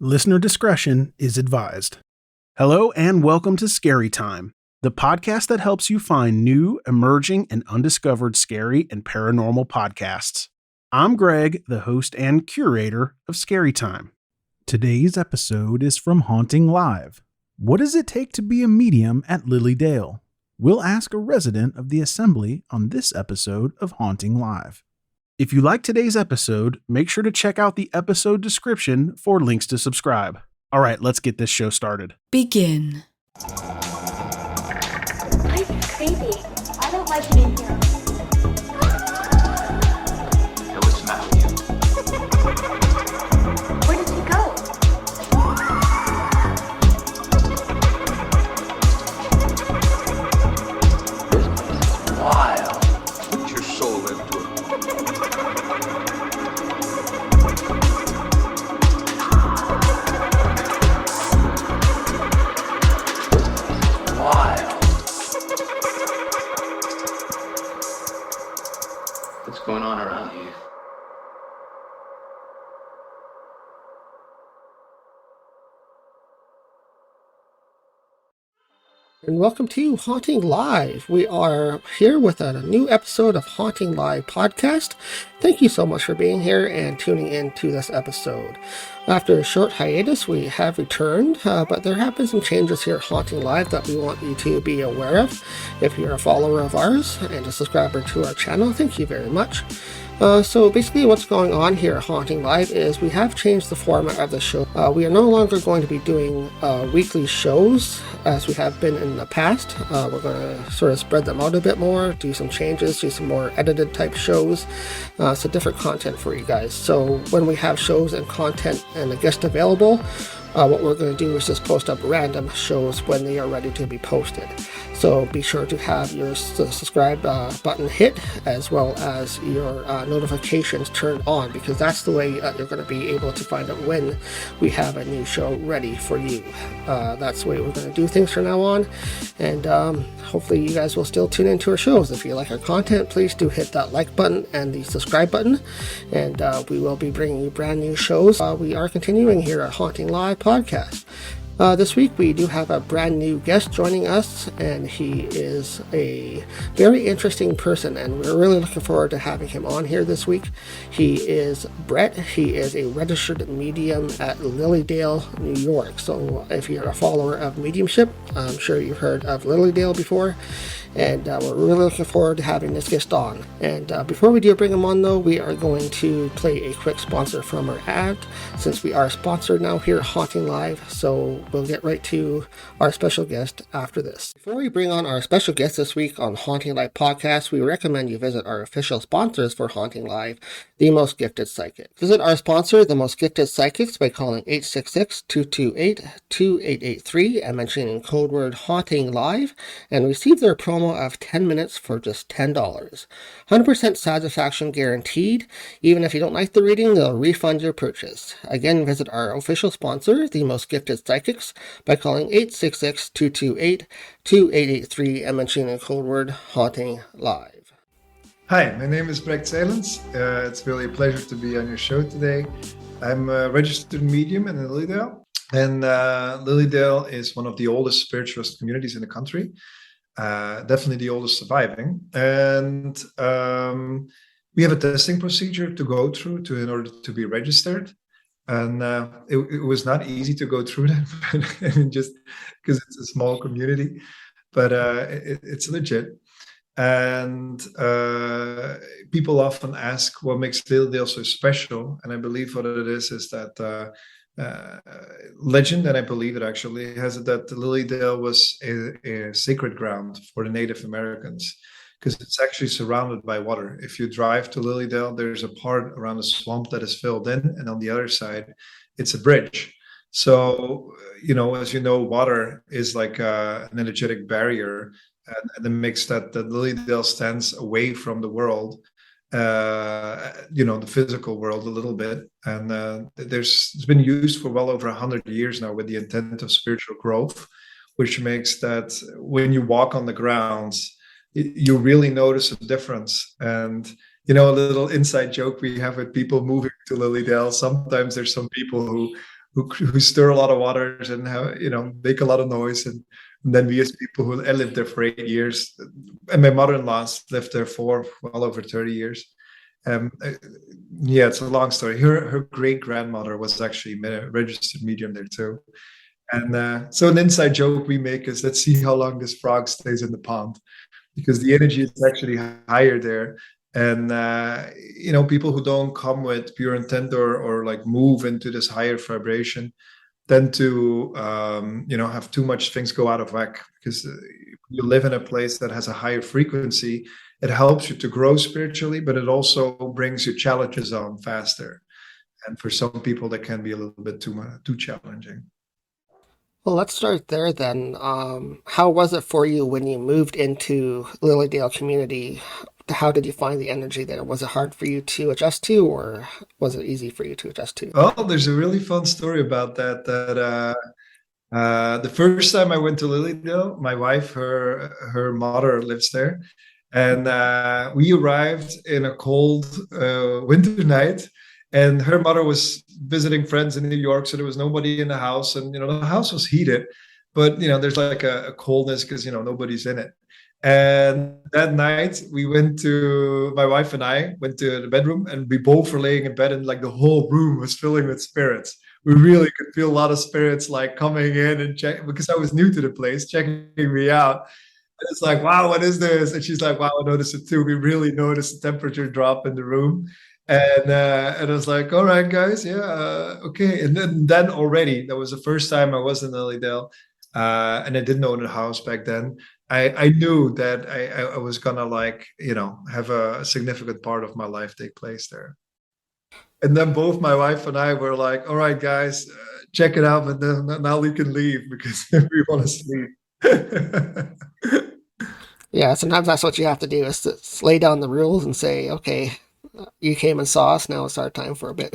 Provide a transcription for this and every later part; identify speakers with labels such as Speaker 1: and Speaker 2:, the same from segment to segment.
Speaker 1: Listener discretion is advised. Hello and welcome to Scary Time, the podcast that helps you find new, emerging, and undiscovered scary and paranormal podcasts. I'm Greg, the host and curator of Scary Time. Today's episode is from HauntingLive. What does it take to be a medium at Lilydale? We'll ask a resident of the assembly on this episode of HauntingLive. If you like today's episode, make sure to check out the episode description for links to subscribe. All right, let's get this show started.
Speaker 2: Begin.
Speaker 3: It's creepy. I don't like it in here.
Speaker 4: It was Matthew.
Speaker 3: Where did he go?
Speaker 4: This place is wild. Put your soul into it. Wild. What's going on around here?
Speaker 5: And welcome to Haunting Live. We are here with a new episode of Haunting Live podcast. Thank you so much for being here and tuning in to this episode. After a short hiatus, we have returned, but there have been some changes here at Haunting Live that we want you to be aware of. If you're a follower of ours and a subscriber to our channel, thank you very much. So basically what's going on here at Haunting Live is we have changed the format of the show. We are no longer going to be doing weekly shows as we have been in the past. We're going to sort of spread them out a bit more, do some changes, do some more edited type shows, so different content for you guys. So when we have shows and content and a guest available, what we're going to do is just post up random shows when they are ready to be posted. So be sure to have your subscribe button hit as well as your notifications turned on, because that's the way you're going to be able to find out when we have a new show ready for you. That's the way we're going to do things from now on, and hopefully you guys will still tune into our shows. If you like our content, please do hit that like button and the subscribe button, and we will be bringing you brand new shows. We are continuing here at Haunting Live podcast. This week we do have a brand new guest joining us, and he is a very interesting person, and we're really looking forward to having him on here this week. He is Brecht. He is a registered medium at Lilydale, New York. So if you're a follower of mediumship, I'm sure you've heard of Lilydale before, and we're really looking forward to having this guest on. And before we do bring him on though, we are going to play a quick sponsor from our ad, since we are sponsored now here at Haunting Live. So we'll get right to our special guest after this. Before we bring on our special guest this week on Haunting Live podcast, we recommend you visit our official sponsors for Haunting Live, The Most Gifted Psychic. Visit our sponsor, The Most Gifted Psychics, by calling 866-228-2883 and mentioning code word Haunting Live, and receive their promo of 10 minutes for just $10. 100% satisfaction guaranteed. Even if you don't like the reading, they'll refund your purchase. Again, visit our official sponsor, The Most Gifted Psychics, by calling 866-228-2883 and mentioning the code word Haunting Live.
Speaker 6: Hi, my name is Brecht Saelens. It's really a pleasure to be on your show today. I'm a registered medium in Lilydale, and Lilydale is one of the oldest spiritualist communities in the country. Definitely the oldest surviving, and we have a testing procedure to go through in order to be registered, and it was not easy to go through that. I mean, just because it's a small community, but it's legit. And people often ask what makes Lilydale so special, and I believe what it is that legend, and I believe it actually has it, that Lilydale was a sacred ground for the Native Americans, because it's actually surrounded by water. If you drive to Lilydale, there's a part around the swamp that is filled in, and on the other side, it's a bridge. So, as you know, water is like an energetic barrier, and it makes that Lilydale stands away from the world, the physical world a little bit. And it's been used for well over 100 years now with the intent of spiritual growth, which makes that when you walk on the grounds, you really notice a difference. And, a little inside joke we have with people moving to Lilydale, sometimes there's some people who who stir a lot of waters and have, make a lot of noise. And then we as people who I lived there for 8 years, and my mother-in-law lived there for well over 30 years. Yeah, it's a long story. Her great grandmother was actually a registered medium there too. And so an inside joke we make is, let's see how long this frog stays in the pond, because the energy is actually higher there. And people who don't come with pure intent or like move into this higher vibration tend to have too much things go out of whack, because you live in a place that has a higher frequency. It helps you to grow spiritually, but it also brings your challenges on faster. And for some people, that can be a little bit too challenging.
Speaker 5: Well, let's start there then. How was it for you when you moved into Lilydale community? How did you find the energy there? Was it hard for you to adjust to, or was it easy for you to adjust to?
Speaker 6: Oh, there's a really fun story about that. The first time I went to Lilydale, my wife, her mother lives there. And we arrived in a cold winter night, and her mother was visiting friends in New York, so there was nobody in the house. And the house was heated, but there's like a coldness because nobody's in it. And that night, my wife and I went to the bedroom, and we both were laying in bed, and like the whole room was filling with spirits. We really could feel a lot of spirits like coming in and check, because I was new to the place, checking me out. And it's like, wow, what is this? And she's like, wow, I noticed it too. We really noticed the temperature drop in the room. And I was like, all right, guys, yeah, okay. And then already, that was the first time I was in Lilydale, and I didn't own a house back then. I knew that I was gonna have a significant part of my life take place there. And then both my wife and I were like, all right, guys, check it out, but then now we can leave because we want to sleep.
Speaker 5: Yeah, sometimes that's what you have to do, is to lay down the rules and say, okay, you came and saw us, now it's our time for a bit.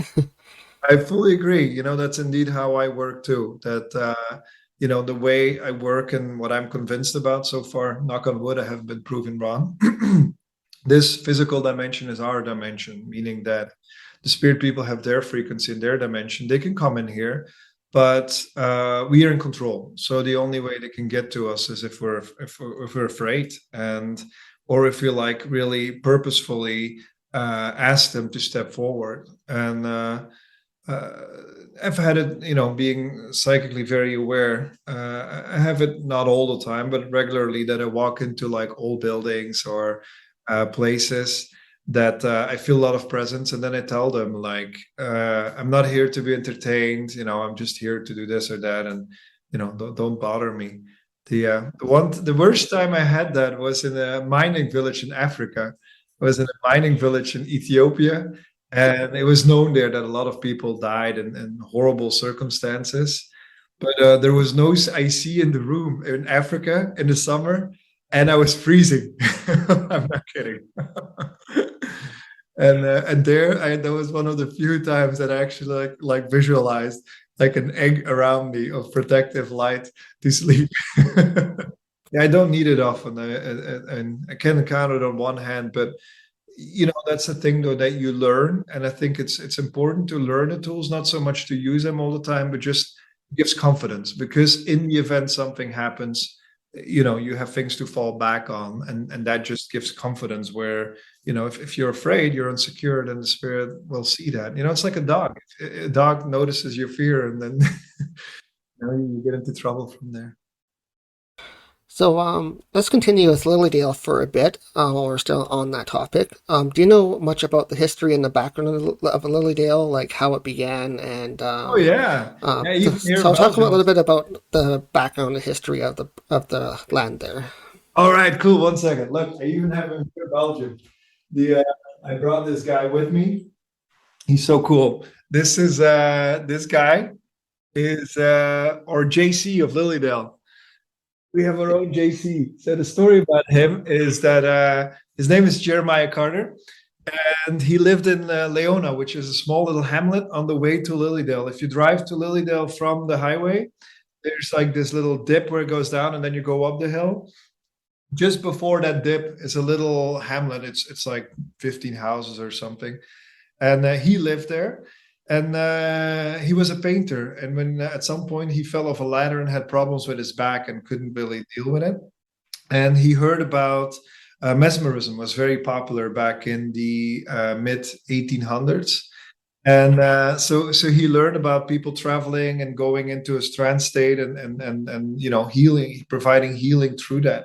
Speaker 6: I fully agree. That's indeed how I work too. That, the way I work and what I'm convinced about so far, knock on wood, I have been proven wrong. This physical dimension is our dimension, meaning that the spirit people have their frequency and their dimension. They can come in here, but we are in control. So the only way they can get to us is if we're afraid, or if we really purposefully ask them to step forward. And I've had it, being psychically very aware. I have it not all the time, but regularly, that I walk into like old buildings or places that I feel a lot of presence, and then I tell them like, I'm not here to be entertained. I'm just here to do this or that, and don't bother me. The worst time I had that was in a mining village in Africa. I was in a mining village in Ethiopia, and it was known there that a lot of people died in horrible circumstances. But there was no IC in the room in Africa in the summer, and I was freezing. I'm not kidding. And that was one of the few times that I actually like visualized like an egg around me of protective light to sleep. Yeah, I don't need it often, and I can count it on one hand, but that's the thing though, that you learn, and I think it's important to learn the tools, not so much to use them all the time, but just gives confidence, because in the event something happens, you have things to fall back on, and that just gives confidence where, if you're afraid, you're insecure, then the spirit will see that. It's like a dog. A dog notices your fear, and then you get into trouble from there.
Speaker 5: So let's continue with Lilydale for a bit while we're still on that topic. Do you know much about the history and the background of Lilydale, like how it began? And
Speaker 6: oh yeah, you can hear
Speaker 5: so talk
Speaker 6: Belgium.
Speaker 5: a little bit about the background and history of the land there.
Speaker 6: All right, cool. 1 second. Look, I even have him here, Belgium. I brought this guy with me. He's so cool. This guy is our JC of Lilydale. We have our own JC. So the story about him is that his name is Jeremiah Carter, and he lived in Leona, which is a small little hamlet on the way to Lilydale. If you drive to Lilydale from the highway, there's like this little dip where it goes down, and then you go up the hill. Just before that dip is a little hamlet. It's like 15 houses or something, and he lived there. And he was a painter. And when at some point he fell off a ladder and had problems with his back and couldn't really deal with it. And he heard about mesmerism was very popular back in the mid 1800s. And so he learned about people traveling and going into a trance state and healing, providing healing through that.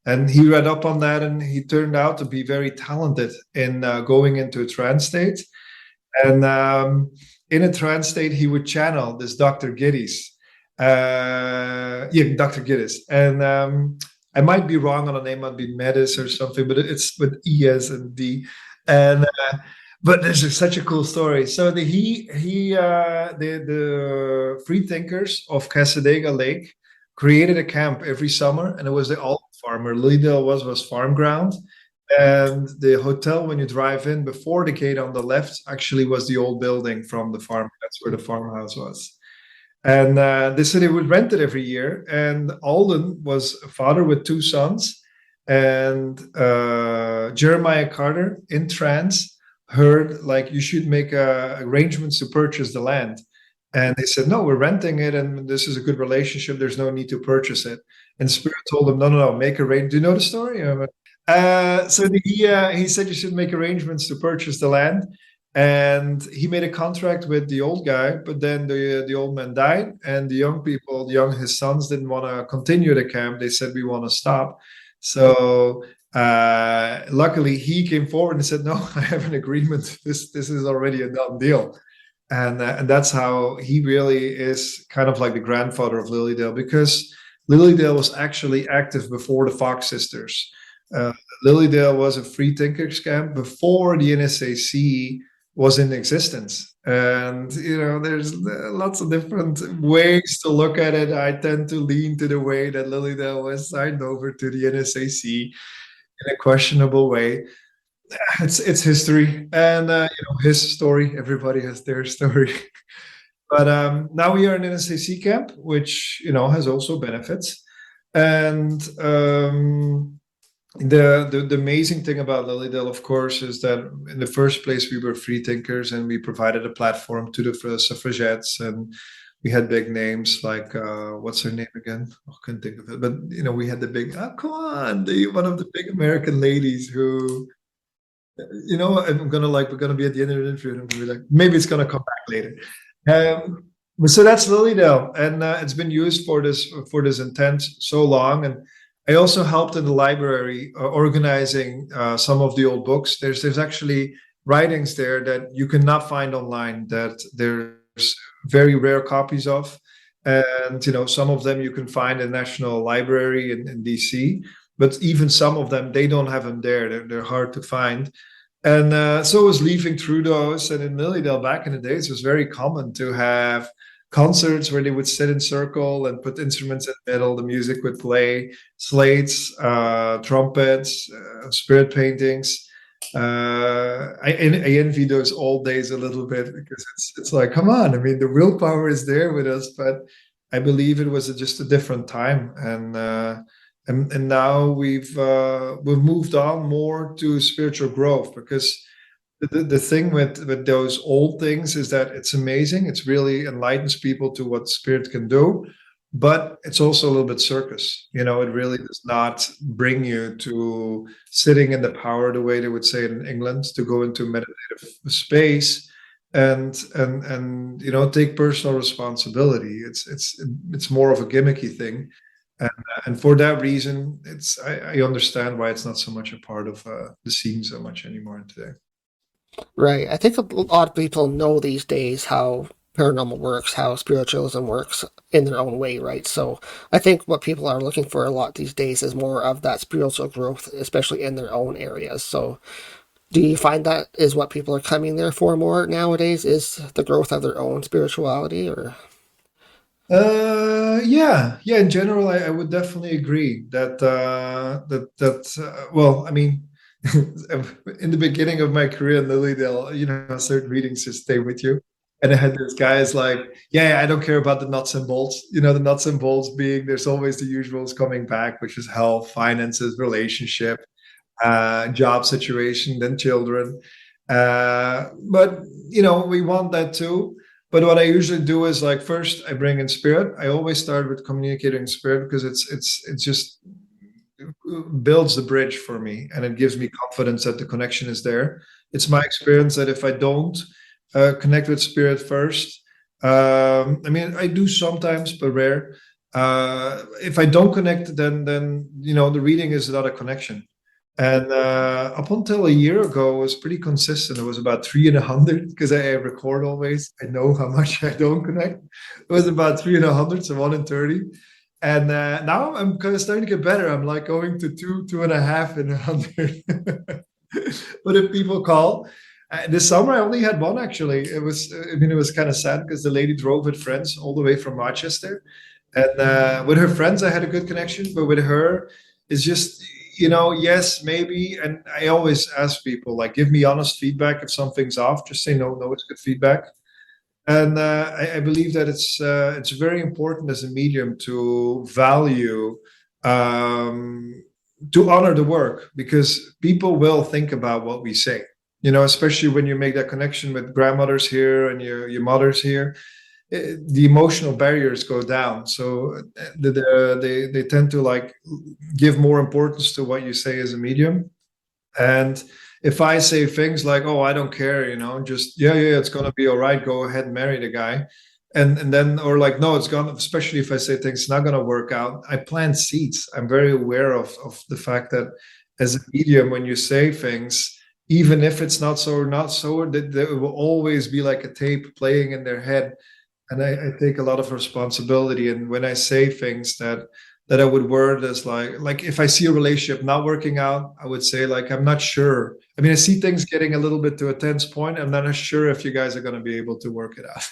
Speaker 6: And he read up on that, and he turned out to be very talented in going into a trance state. And in a trance state, he would channel this Dr. Giddies. Dr. Giddies. And I might be wrong on the name, might be Medis or something, but it's with E-S and D. And but this is such a cool story. So the free thinkers of Casadega Lake created a camp every summer, and it was the old farmer. Lilydale was farm ground. And the hotel, when you drive in, before the gate on the left, actually was the old building from the farm. That's where the farmhouse was. And they said they would rent it every year. And Alden was a father with two sons. And Jeremiah Carter, in trance, heard, like, you should make arrangements to purchase the land. And they said, no, we're renting it, and this is a good relationship. There's no need to purchase it. And Spirit told them, no, make arrangements. Do you know the story? So he said you should make arrangements to purchase the land. And he made a contract with the old guy, but then the old man died, and the young people, his sons, didn't want to continue the camp. They said, we want to stop. So luckily he came forward and said, no, I have an agreement. This is already a done deal. And that's how he really is kind of like the grandfather of Lilydale, because Lilydale was actually active before the Fox sisters. Lilydale was a free thinkers camp before the NSAC was in existence. And, there's lots of different ways to look at it. I tend to lean to the way that Lilydale was signed over to the NSAC in a questionable way. It's history, and his story. Everybody has their story. But now we are in an NSAC camp, which has also benefits. And the amazing thing about Lilydale, of course, is that in the first place we were free thinkers, and we provided a platform to the suffragettes, and we had big names like what's her name again? I couldn't think of it. But we had the big one of the big American ladies who. We're gonna be at the end of the interview, and I'm gonna be like, maybe it's gonna come back later. So that's Lilydale, and it's been used for this intent so long. And I also helped in the library organizing some of the old books. There's actually writings there that you cannot find online, that there's very rare copies of, and some of them you can find in National Library in DC. But even some of them, they don't have them there. They're hard to find. And so I was leafing through those. And in Lilydale, back in the days, it was very common to have concerts where they would sit in circle and put instruments in the middle. The music would play, slates, trumpets, spirit paintings. I envy those old days a little bit, because it's like, come on. I mean, the willpower is there with us, but I believe it was just a different time. And now we've moved on more to spiritual growth, because the thing with those old things is that it's amazing. It's really enlightens people to what spirit can do, but it's also a little bit circus. It really does not bring you to sitting in the power, the way they would say it in England, to go into meditative space and take personal responsibility. It's more of a gimmicky thing. And for that reason, I understand why it's not so much a part of the scene so much anymore today.
Speaker 5: Right. I think a lot of people know these days how paranormal works, how spiritualism works in their own way, right? So I think what people are looking for a lot these days is more of that spiritual growth, especially in their own areas. So do you find that is what people are coming there for more nowadays, is the growth of their own spirituality, or?
Speaker 6: Yeah. In general, I would definitely agree that well, I mean, in the beginning of my career in Lilydale, certain readings just stay with you. And I had this guys like, I don't care about the nuts and bolts. The nuts and bolts being, there's always the usuals coming back, which is health, finances, relationship, job situation, then children. But we want that too. But what I usually do is, like, first I bring in spirit. I always start with communicating in spirit, because it just builds the bridge for me, and it gives me confidence that the connection is there. It's my experience that if I don't connect with spirit first, I do sometimes, but rare. If I don't connect, then the reading is not a connection. And up until a year ago, it was pretty consistent. It was about 3 in 100, because I record always. I know how much I don't connect. It was about 3 in 100, so 1 in 30. And now I'm kind of starting to get better. I'm like going to 2.5 in 100. But if people call, this summer I only had one, actually. It was kind of sad, because the lady drove with friends all the way from Rochester. And with her friends, I had a good connection. But with her, it's just, yes, maybe. And I always ask people, like, give me honest feedback if something's off. Just say, no, it's good feedback. And I believe that it's very important as a medium to value, to honor the work, because people will think about what we say. Especially when you make that connection with grandmothers here and your mothers here, the emotional barriers go down. So they tend to, like, give more importance to what you say as a medium. And if I say things like, "Oh, I don't care," just yeah, it's gonna be all right. Go ahead and marry the guy, and then, or like, no, it's gonna. Especially if I say things it's not gonna work out. I plant seeds. I'm very aware of the fact that as a medium, when you say things, even if it's not so or not so, that there will always be like a tape playing in their head, and I take a lot of responsibility. And when I say things that I would word as like if I see a relationship not working out, I would say, like, I'm not sure. I see things getting a little bit to a tense point. I'm not sure if you guys are going to be able to work it out.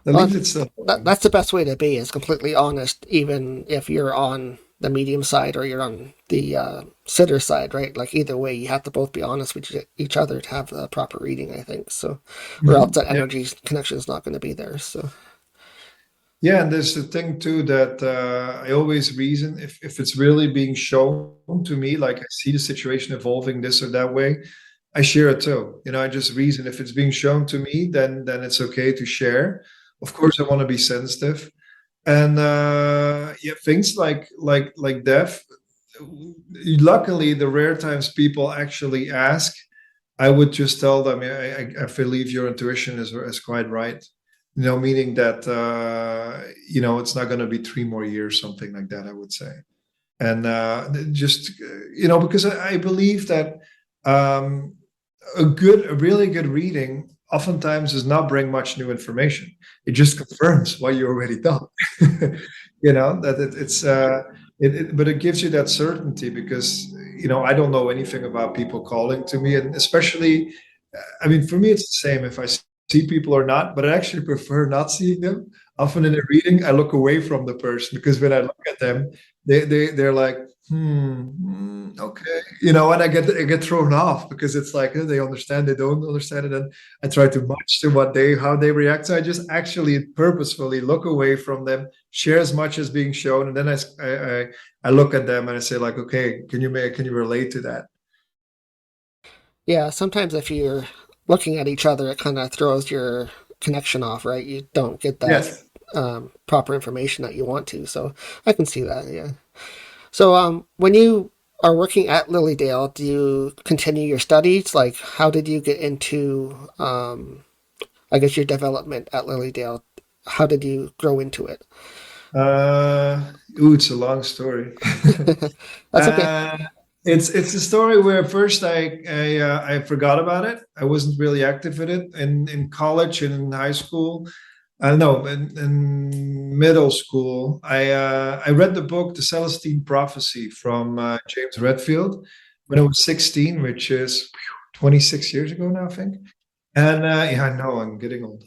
Speaker 6: At
Speaker 5: Well,
Speaker 6: least it's still.
Speaker 5: that's the best way to be, is completely honest, even if you're on the medium side or you're on the sitter side, right? Like, either way, you have to both be honest with each other to have the proper reading, I think. So, or else that
Speaker 6: Yeah.
Speaker 5: energy connection is not going to be there. So,
Speaker 6: Yeah, and there's the thing too that I always reason if it's really being shown to me, like I see the situation evolving this or that way, I share it too. I just reason if it's being shown to me, then it's okay to share. Of course, I want to be sensitive, and yeah, things like death. Luckily, the rare times people actually ask, I would just tell them, I believe your intuition is quite right. Meaning that it's not going to be 3 more years, something like that, I would say. And just because I believe that a really good reading oftentimes does not bring much new information. It just confirms what you already done. But it gives you that certainty, because I don't know anything about people calling to me, and especially, for me, it's the same if I see people or not, but I actually prefer not seeing them. Often in a reading, I look away from the person, because when I look at them, they're like, okay, and I get thrown off, because it's like, they understand, they don't understand it, and I try to match to how they react. So I just actually purposefully look away from them, share as much as being shown, and then I look at them and I say, like, okay, can you relate to that?
Speaker 5: yeah, sometimes if you're looking at each other, it kind of throws your connection off, right? You don't get that
Speaker 6: Yes.
Speaker 5: proper information that you want to. So I can see that, yeah. So when you are working at Lilydale, do you continue your studies? Like, how did you get into, I guess, your development at Lilydale? How did you grow into it?
Speaker 6: It's a long story.
Speaker 5: That's okay.
Speaker 6: It's a story where first I forgot about it. I wasn't really active in it in college and in high school. No, in middle school, I read the book The Celestine Prophecy from James Redfield when I was 16, which is 26 years ago now, I think. And yeah, I know I'm getting old.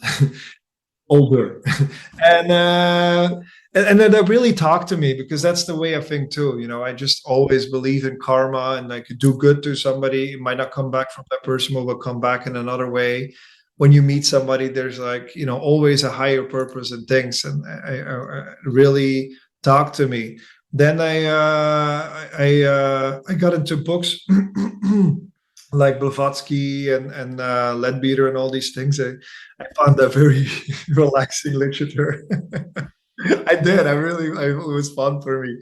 Speaker 6: Older. And then that really talked to me, because that's the way I think too. I just always believe in karma, and I could do good to somebody. It might not come back from that person, but will come back in another way. When you meet somebody, there's like, always a higher purpose in things. And I really talked to me. Then I got into books. like Blavatsky and Leadbeater and all these things. I found that very relaxing literature. I did. It was fun for me.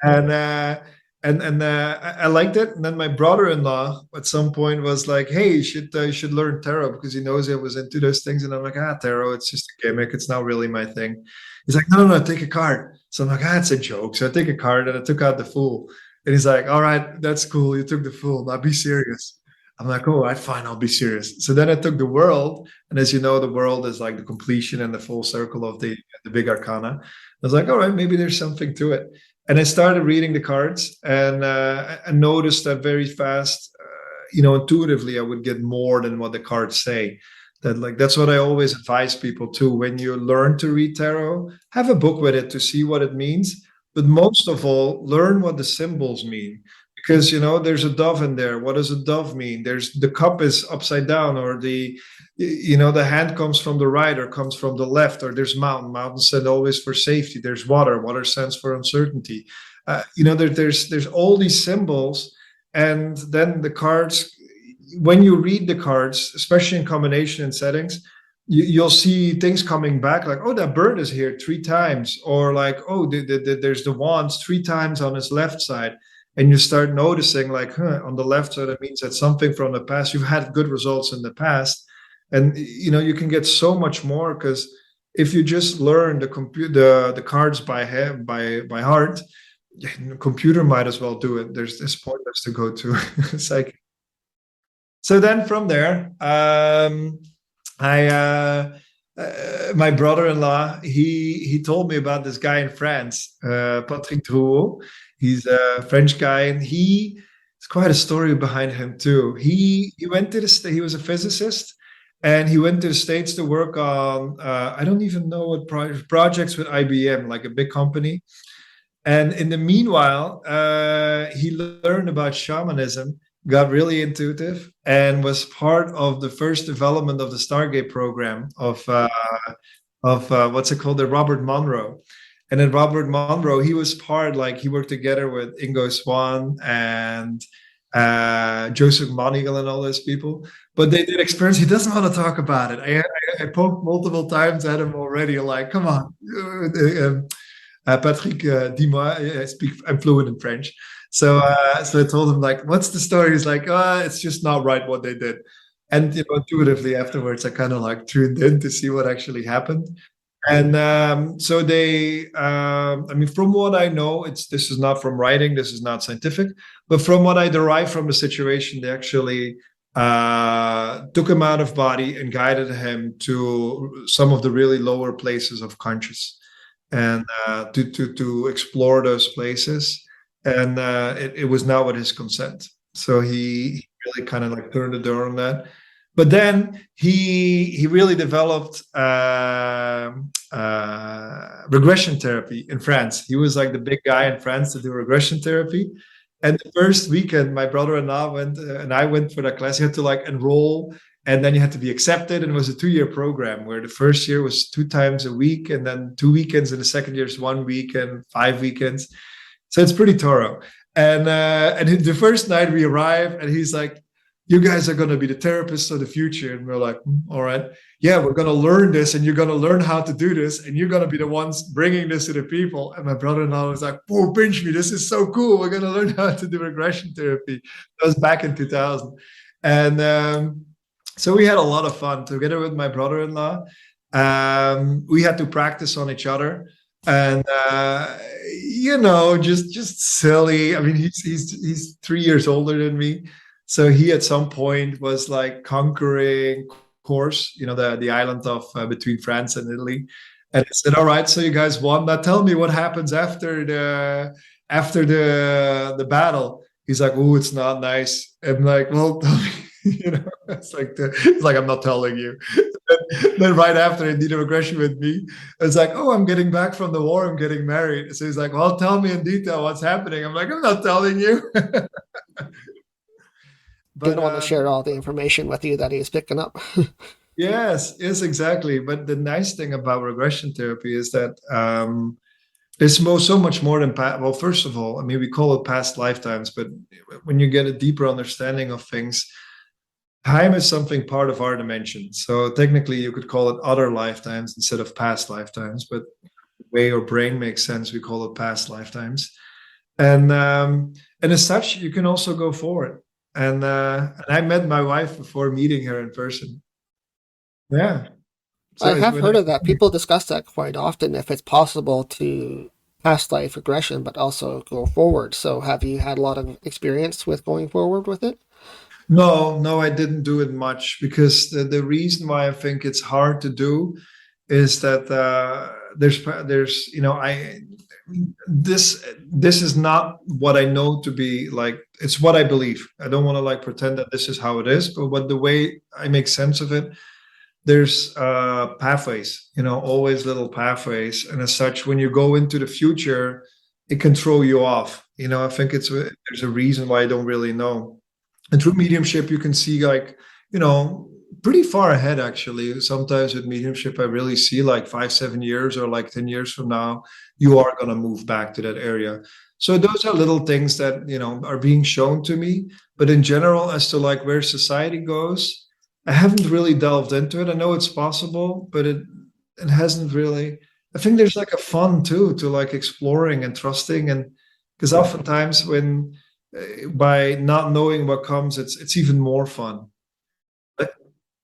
Speaker 6: And I liked it. And then my brother-in-law at some point was like, "Hey, you should learn tarot," because he knows I was into those things. And I'm like, tarot, it's just a gimmick. It's not really my thing. He's like, "No, take a card." So I'm like, it's a joke. So I take a card and I took out the Fool. And he's like, "All right, that's cool. You took the Fool. Now be serious." I'm like, "Oh, right, fine, I'll be serious." So then I took the World, and as you know, the World is like the completion and the full circle of the big arcana. I was like, "All right, maybe there's something to it." And I started reading the cards, and I noticed that very fast, intuitively, I would get more than what the cards say. That's what I always advise people too. When you learn to read tarot, have a book with it to see what it means. But most of all, learn what the symbols mean. Because there's a dove in there. What does a dove mean? There's the cup is upside down, or the hand comes from the right or comes from the left, or there's mountain stand always for safety. There's water stands for uncertainty. There's all these symbols, and then the cards. When you read the cards, especially in combination and settings, you'll see things coming back, like, "Oh, that bird is here 3 times," or like, "Oh, there's the wands 3 times on his left side." And you start noticing, like, on the left side, that means that something from the past, you've had good results in the past. And you can get so much more, because if you just learn the cards by heart, the computer might as well do it. There's this pointless to go to psychic. So then from there, my brother-in-law, he told me about this guy in France, Patrick Drouot. He's a French guy, and it's quite a story behind him too. He went to he was a physicist, and he went to the States to work on I don't even know what projects with IBM, like a big company. And in the meanwhile, he learned about shamanism, got really intuitive, and was part of the first development of the Stargate program of what's it called, the Robert Monroe. And then Robert Monroe, he was he worked together with Ingo Swann and Joseph Monigal and all those people. But they did experiments. He doesn't want to talk about it. I poked multiple times at him already, like, "Come on." Patrick, dis-moi, I'm fluent in French. So I told him, like, "What's the story?" He's like, "It's just not right what they did." And intuitively afterwards, I kind of like tuned in to see what actually happened. And so they, from what I know, this is not from writing, this is not scientific, but from what I derive from the situation, they actually took him out of body and guided him to some of the really lower places of conscious, and to explore those places. And it was not with his consent. So he really kind of like turned the door on that. But then he really developed regression therapy in France. He was like the big guy in France to do regression therapy. And the first weekend, my brother-in-law went, and I went for that class. You had to like enroll, and then you had to be accepted. And it was a 2-year program where the first year was 2 times a week, and then 2 weekends, and the second year is 1 week and 5 weekends. So it's pretty thorough. And the first night we arrive, and he's like, "You guys are going to be the therapists of the future." And we're like, "All right. Yeah, we're going to learn this, and you're going to learn how to do this, and you're going to be the ones bringing this to the people." And my brother-in-law was like, "Whoa, pinch me. This is so cool. We're going to learn how to do regression therapy." That was back in 2000. And so we had a lot of fun together with my brother-in-law. We had to practice on each other. And just silly. I mean, he's 3 years older than me. So he at some point was like conquering Corse, the island of between France and Italy. And I said, "All right, so you guys won. Now tell me what happens after the battle." He's like, "Oh, it's not nice." I'm like, "Well, tell me." It's like "I'm not telling you." Then right after he did a regression with me, it's like, "Oh, I'm getting back from the war. I'm getting married." So he's like, "Well, tell me in detail what's happening." I'm like, "I'm not telling you."
Speaker 5: But, didn't want to share all the information with you that he was picking up.
Speaker 6: Yes, exactly. But the nice thing about regression therapy is that It's so much more than well, first of all, I mean, we call it past lifetimes, but when you get a deeper understanding of things, time is something part of our dimension. So technically you could call it other lifetimes instead of past lifetimes, but the way your brain makes sense, we call it past lifetimes. And as such, you can also go forward. And I met my wife before meeting her in person. Yeah. So
Speaker 5: I have heard of that. People discuss that quite often, if it's possible to past life regression, but also go forward. So have you had a lot of experience with going forward with it?
Speaker 6: No, I didn't do it much because the reason why I think it's hard to do is that there's I this is not what I know to be like. It's what I believe. I don't want to like pretend that this is how it is, but what the way I make sense of it, there's pathways, always little pathways, and as such, when you go into the future, it can throw you off. I think there's a reason why I don't really know. And through mediumship, you can see like, pretty far ahead actually. Sometimes with mediumship, I really see like 5-7 years or like 10 years from now, you are going to move back to that area. So those are little things that, are being shown to me. But in general, as to like where society goes, I haven't really delved into it. I know it's possible, but it hasn't really. I think there's like a fun too to like exploring and trusting, and because oftentimes when by not knowing what comes, it's even more fun.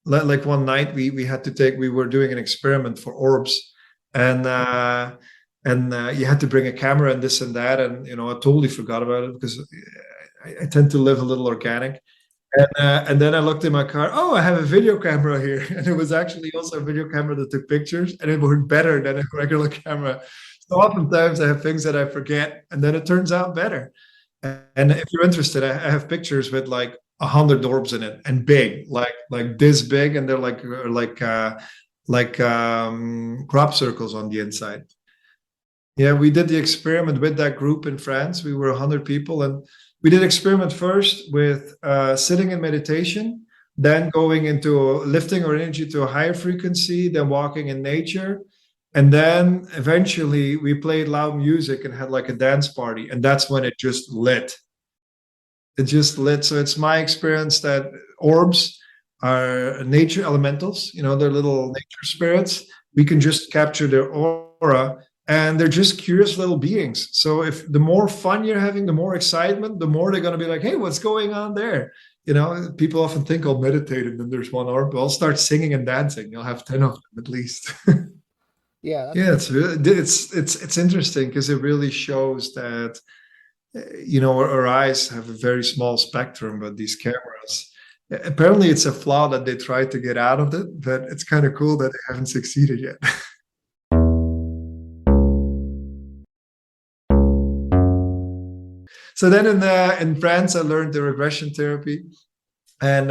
Speaker 6: Like one night we were doing an experiment for orbs, and you had to bring a camera and this and that, and I totally forgot about it because I tend to live a little organic. And then I looked in my car. Oh, I have a video camera here, and it was actually also a video camera that took pictures, and it worked better than a regular camera. So oftentimes I have things that I forget, and then it turns out better. And if you're interested, I have pictures with like 100 orbs in it and big, like this big, and they're like crop circles on the inside. Yeah, we did the experiment with that group in France. We were 100 people, and we did experiment first with sitting in meditation, then going into lifting our energy to a higher frequency, then walking in nature. And then eventually we played loud music and had like a dance party. And that's when it just lit. It just lit. So it's my experience that orbs are nature elementals, they're little nature spirits. We can just capture their aura, and they're just curious little beings. So if the more fun you're having, the more excitement, the more they're going to be like, hey, what's going on there? People often think I'll meditate and then there's one orb. I'll start singing and dancing. You'll have 10 of them at least.
Speaker 5: Yeah.
Speaker 6: Yeah, it's interesting because it really shows that our eyes have a very small spectrum, but these cameras, apparently it's a flaw that they tried to get out of it, but it's kind of cool that they haven't succeeded yet. So then in France, I learned the regression therapy, and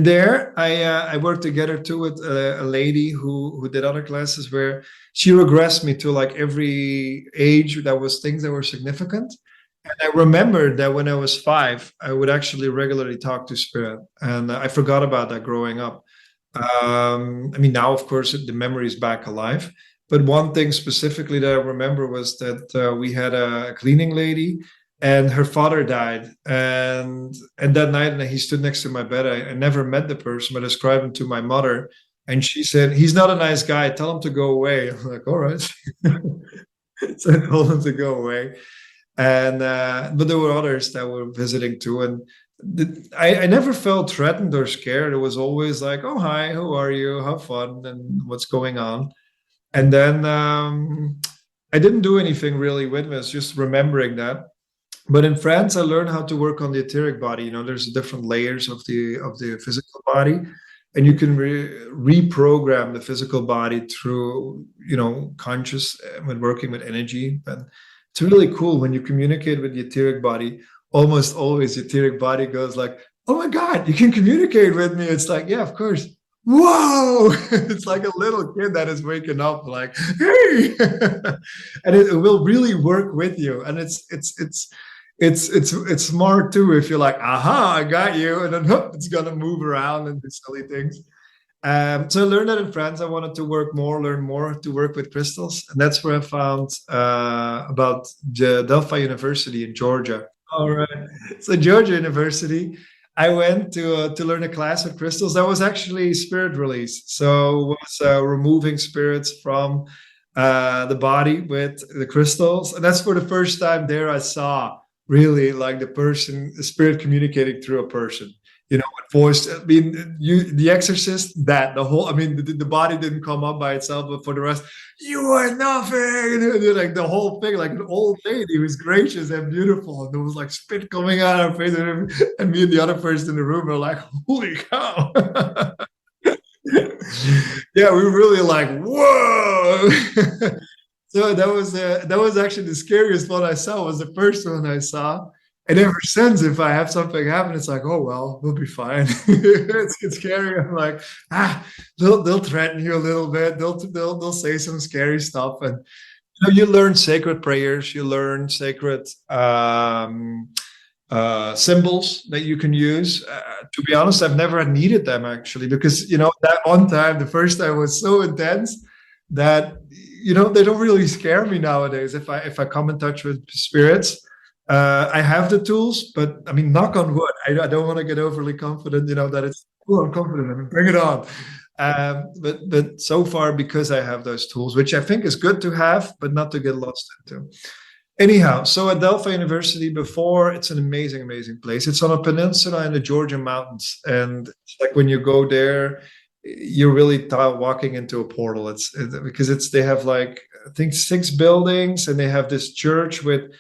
Speaker 6: there I worked together too with a lady who did other classes where she regressed me to like every age that was things that were significant. And I remembered that when I was 5, I would actually regularly talk to spirit, and I forgot about that growing up. I mean, now of course the memory is back alive. But one thing specifically that I remember was that we had a cleaning lady, and her father died, and that night, and he stood next to my bed. I never met the person, but I described him to my mother, and she said, "He's not a nice guy. Tell him to go away." I'm like, "All right." So I told him to go away, and but there were others that were visiting too, and I never felt threatened or scared. It was always like, "Oh, hi, how are you? Have fun, and what's going on?" And then I didn't do anything really with me. I was just remembering that. But in France, I learned how to work on the etheric body. There's different layers of the physical body, and you can reprogram the physical body through conscious when working with energy. And it's really cool when you communicate with the etheric body. Almost always, the etheric body goes like, "Oh my God, you can communicate with me!" It's like, yeah, of course. Whoa! It's like a little kid that is waking up, like, "Hey!" And it will really work with you, and it's smart too if you're like, aha, I got you, and then it's gonna move around and do silly things. So I learned that in France. I wanted to learn more to work with crystals. And that's where I found about the Delphi University in Georgia. All right. So Georgia University, I went to learn a class with crystals. That was actually spirit release. So it was removing spirits from the body with the crystals. And that's for the first time there I saw really like the spirit communicating through a person. With voice. I mean, the Exorcist, the body didn't come up by itself, but for the rest, you are nothing. And like the whole thing, like an old lady who was gracious and beautiful, and there was like spit coming out of her face, and me and the other person in the room were like, "Holy cow!" Yeah, we were really like, "Whoa!" So that was actually the scariest one I saw. Was the first one I saw. And ever since, if I have something happen, it's like, oh well, we'll be fine. It's scary. I'm like, they'll threaten you a little bit. They'll say some scary stuff, and you learn sacred prayers. You learn sacred symbols that you can use. To be honest, I've never needed them actually, because that one time, the first time was so intense that they don't really scare me nowadays. If I come in touch with spirits. I have the tools, but I mean, knock on wood. I don't want to get overly confident, that it's, oh, I'm confident. I mean, bring it on. But so far, because I have those tools, which I think is good to have, but not to get lost into. Anyhow, so at Delphi University before, it's an amazing, amazing place. It's on a peninsula in the Georgian mountains. And it's like when you go there, you're really walking into a portal. It's because they have like, I think 6 buildings, and they have this church with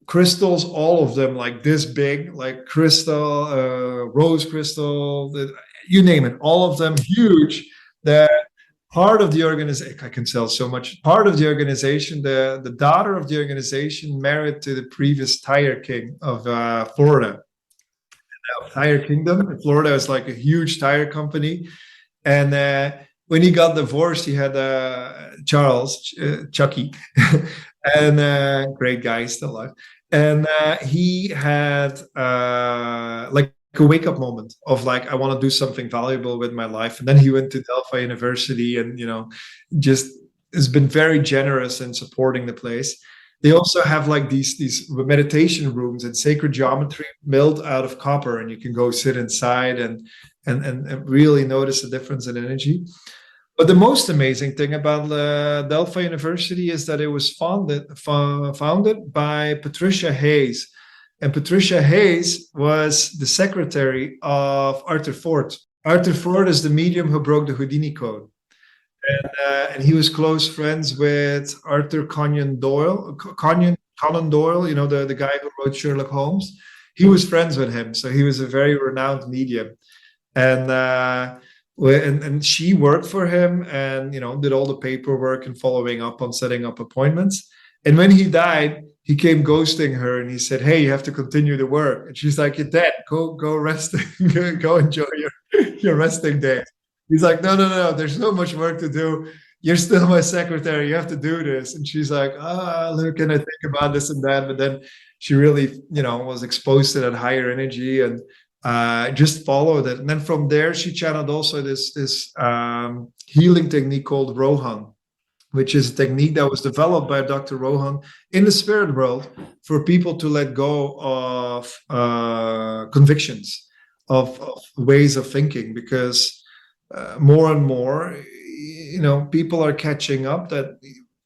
Speaker 6: crystals, all of them like this big, like crystal, rose crystal, you name it, all of them huge. That part of the organization, I can sell so much. Part of the organization, the daughter of the organization married to the previous tire king of Florida. Tire Kingdom. Florida is like a huge tire company. And when he got divorced, he had Charles, Chucky, and great guy, still alive. And he had like a wake-up moment of like, I want to do something valuable with my life. And then he went to Delphi University and, just has been very generous in supporting the place. They also have like these meditation rooms and sacred geometry milled out of copper, and you can go sit inside and really notice the difference in energy. But the most amazing thing about Delphi University is that it was founded by Patricia Hayes. And Patricia Hayes was the secretary of Arthur Ford. Arthur Ford is the medium who broke the Houdini code. And he was close friends with Arthur Conan Doyle, the guy who wrote Sherlock Holmes. He was friends with him. So he was a very renowned medium. And she worked for him and, did all the paperwork and following up on setting up appointments. And when he died, he came ghosting her and he said, hey, you have to continue the work. And she's like, you're dead. Go rest. Go enjoy your resting days. He's like, no. There's so much work to do. You're still my secretary. You have to do this. And she's like, look, can I think about this and that? But then she really, was exposed to that higher energy and just followed it. And then from there, she channeled also this healing technique called Rohan, which is a technique that was developed by Dr. Rohan in the spirit world for people to let go of convictions, of ways of thinking, because more and more, people are catching up that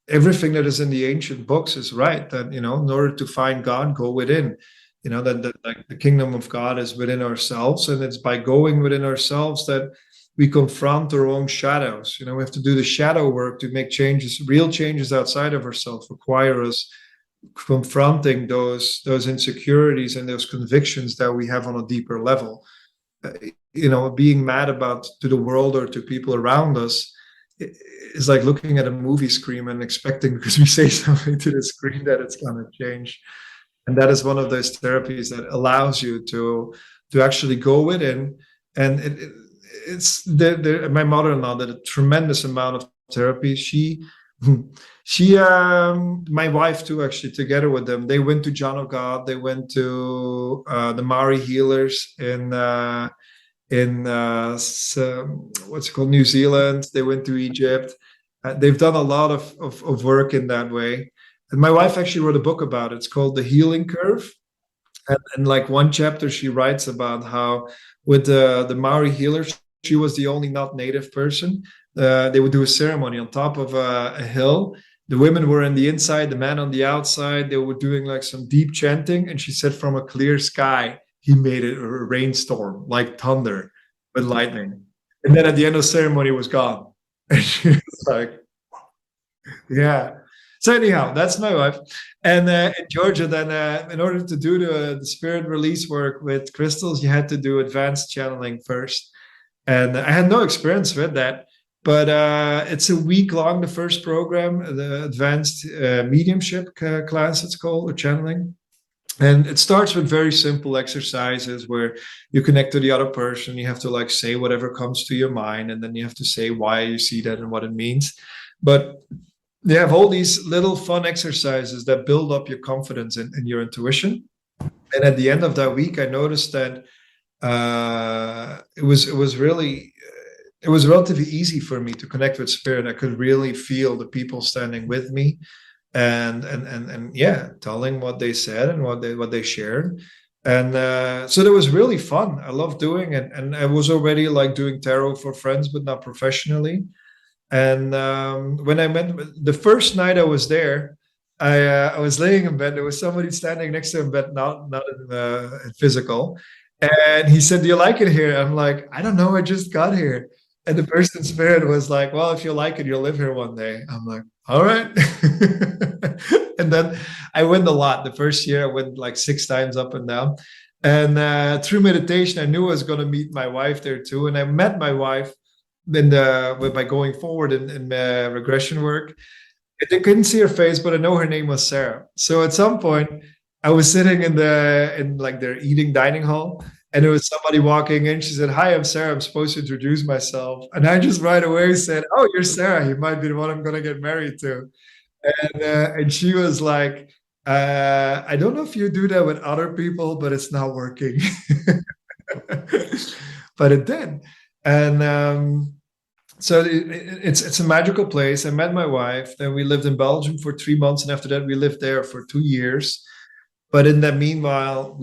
Speaker 6: everything that is in the ancient books is right, that, in order to find God, go within. That like the kingdom of God is within ourselves, and it's by going within ourselves that we confront our own shadows. We have to do the shadow work to make changes, real changes outside of ourselves, require us confronting those insecurities and those convictions that we have on a deeper level. Being mad to the world or to people around us is like looking at a movie screen and expecting, because we say something to the screen, that it's going to change. And that is one of those therapies that allows you to actually go within. And it's my mother-in-law did a tremendous amount of therapy. She my wife too, actually, together with them, they went to John of God. They went to the Maori healers in in what's it called, New Zealand. They went to Egypt. They've done a lot of work in that way. And my wife actually wrote a book about it. It's called The Healing Curve. And like one chapter, she writes about how with the Maori healers, she was the only not native person. They would do a ceremony on top of a hill. The women were on the inside, the men on the outside. They were doing like some deep chanting. And she said from a clear sky, he made it a rainstorm, like thunder with lightning. And then at the end of the ceremony, it was gone. And she was like, yeah. So anyhow, that's my wife. And in Georgia, then in order to do the spirit release work with crystals, you had to do advanced channeling first. And I had no experience with that. But it's a week long, the first program, the advanced mediumship class, it's called, or channeling. And it starts with very simple exercises where you connect to the other person. You have to like say whatever comes to your mind, and then you have to say why you see that and what it means. But they have all these little fun exercises that build up your confidence in your intuition. And at the end of that week, I noticed that it was relatively easy for me to connect with spirit. I could really feel the people standing with me, and yeah, telling what they said and what they shared. And so that was really fun. I love doing it, and I was already like doing tarot for friends, but not professionally. And when I met the first night I was there, I was laying in bed. There was somebody standing next to him, but not in physical. And he said, "Do you like it here?" I'm like, "I don't know. I just got here." And the person in spirit was like, "Well, if you like it, you'll live here one day." I'm like, "All right." And then I went a lot. The first year I went like 6 times up and down. And through meditation, I knew I was going to meet my wife there too. And I met my wife by going forward in regression work. I couldn't see her face, but I know her name was Sarah. So at some point, I was sitting in like their dining hall, and there was somebody walking in. She said, "Hi, I'm Sarah. I'm supposed to introduce myself." And I just right away said, "Oh, you're Sarah. You might be the one I'm going to get married to." And she was like, "I don't know if you do that with other people, but it's not working." But it did. And so it's a magical place. I met my wife. Then we lived in Belgium for 3 months, and after that, we lived there for 2 years. But in the meanwhile,